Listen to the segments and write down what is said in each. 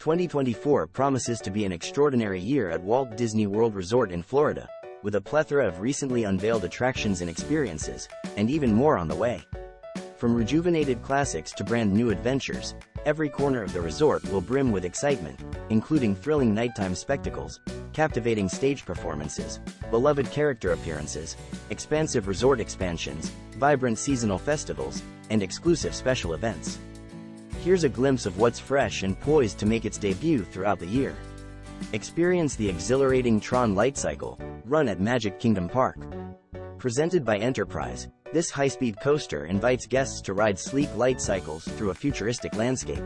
2024 promises to be an extraordinary year at Walt Disney World Resort in Florida, with a plethora of recently unveiled attractions and experiences, and even more on the way. From rejuvenated classics to brand new adventures, every corner of the resort will brim with excitement, including thrilling nighttime spectacles, captivating stage performances, beloved character appearances, expansive resort expansions, vibrant seasonal festivals, and exclusive special events. Here's a glimpse of what's fresh and poised to make its debut throughout the year. Experience the exhilarating Tron Light Cycle, run at Magic Kingdom Park. Presented by Enterprise, this high-speed coaster invites guests to ride sleek light cycles through a futuristic landscape.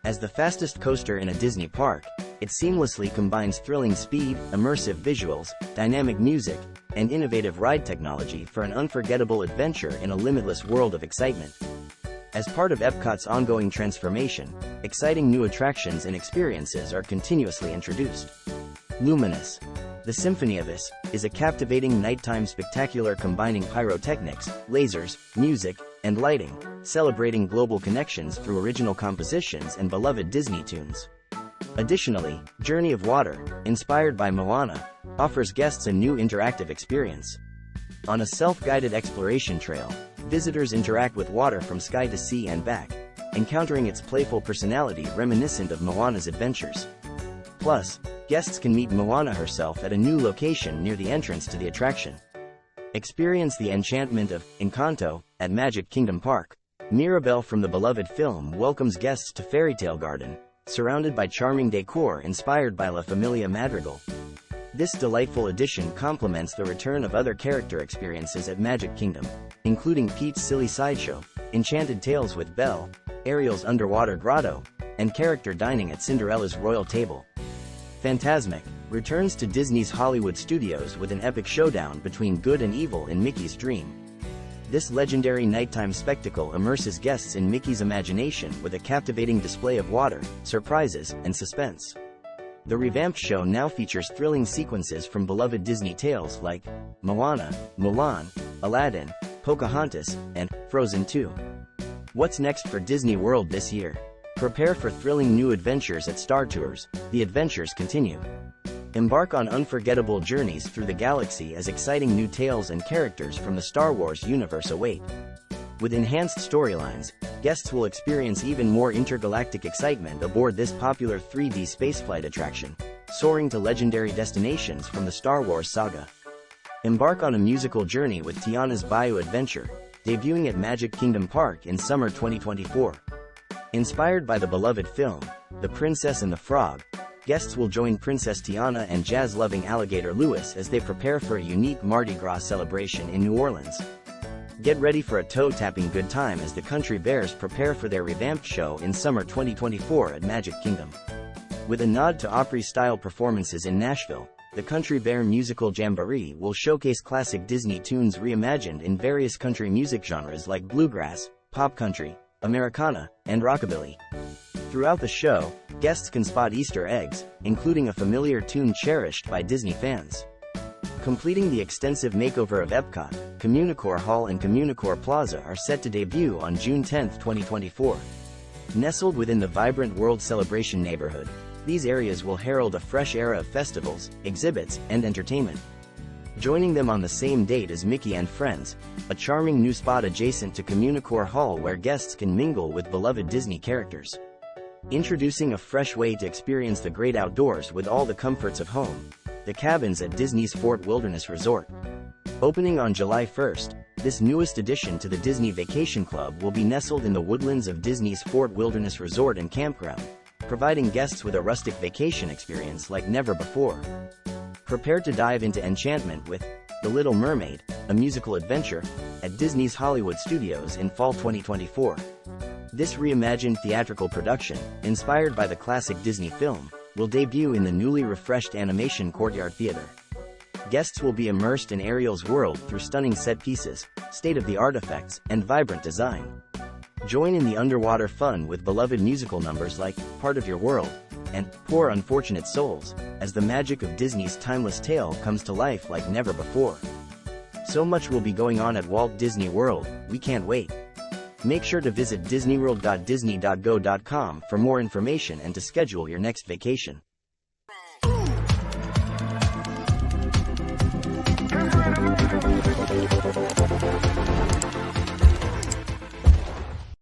As the fastest coaster in a Disney park, it seamlessly combines thrilling speed, immersive visuals, dynamic music, and innovative ride technology for an unforgettable adventure in a limitless world of excitement. As part of Epcot's ongoing transformation, exciting new attractions and experiences are continuously introduced. Luminous, the Symphony of This, is a captivating nighttime spectacular combining pyrotechnics, lasers, music, and lighting, celebrating global connections through original compositions and beloved Disney tunes. Additionally, Journey of Water, inspired by Moana, offers guests a new interactive experience. On a self-guided exploration trail, visitors interact with water from sky to sea and back, encountering its playful personality reminiscent of Moana's adventures. Plus, guests can meet Moana herself at a new location near the entrance to the attraction. Experience the enchantment of Encanto at Magic Kingdom Park. Mirabelle from the beloved film welcomes guests to Fairytale Garden, surrounded by charming decor inspired by La Familia Madrigal. This delightful addition complements the return of other character experiences at Magic Kingdom, including Pete's Silly Sideshow, Enchanted Tales with Belle, Ariel's Underwater Grotto, and character dining at Cinderella's Royal Table. Fantasmic returns to Disney's Hollywood Studios with an epic showdown between good and evil in Mickey's dream. This legendary nighttime spectacle immerses guests in Mickey's imagination with a captivating display of water, surprises, and suspense. The revamped show now features thrilling sequences from beloved Disney tales like Moana, Mulan, Aladdin, Pocahontas, and Frozen 2. What's next for Disney World this year? Prepare for thrilling new adventures at Star Tours. The adventures continue. Embark on unforgettable journeys through the galaxy as exciting new tales and characters from the Star Wars universe await. With enhanced storylines, guests will experience even more intergalactic excitement aboard this popular 3D spaceflight attraction, soaring to legendary destinations from the Star Wars saga. Embark on a musical journey with Tiana's Bayou Adventure, debuting at Magic Kingdom Park in summer 2024. Inspired by the beloved film, The Princess and the Frog, guests will join Princess Tiana and jazz-loving Alligator Lewis as they prepare for a unique Mardi Gras celebration in New Orleans. Get ready for a toe-tapping good time as the Country Bears prepare for their revamped show in summer 2024 at Magic Kingdom. With a nod to Opry-style performances in Nashville, the Country Bear Musical Jamboree will showcase classic Disney tunes reimagined in various country music genres like bluegrass, pop country, Americana, and rockabilly. Throughout the show, guests can spot Easter eggs, including a familiar tune cherished by Disney fans. Completing the extensive makeover of Epcot, Communicore Hall and Communicore Plaza are set to debut on June 10, 2024. Nestled within the vibrant World Celebration neighborhood, these areas will herald a fresh era of festivals, exhibits, and entertainment. Joining them on the same date is Mickey and Friends, a charming new spot adjacent to Communicore Hall where guests can mingle with beloved Disney characters. Introducing a fresh way to experience the great outdoors with all the comforts of home, the cabins at Disney's Fort Wilderness Resort. Opening on July 1st, this newest addition to the Disney Vacation Club will be nestled in the woodlands of Disney's Fort Wilderness Resort and Campground, providing guests with a rustic vacation experience like never before. Prepare to dive into enchantment with The Little Mermaid, a musical adventure, at Disney's Hollywood Studios in fall 2024. This reimagined theatrical production, inspired by the classic Disney film, will debut in the newly refreshed Animation Courtyard Theater. Guests will be immersed in Ariel's world through stunning set pieces, state-of-the-art effects, and vibrant design. Join in the underwater fun with beloved musical numbers like Part of Your World and Poor Unfortunate Souls, as the magic of Disney's timeless tale comes to life like never before. So much will be going on at Walt Disney World, we can't wait. Make sure to visit disneyworld.disney.go.com for more information and to schedule your next vacation.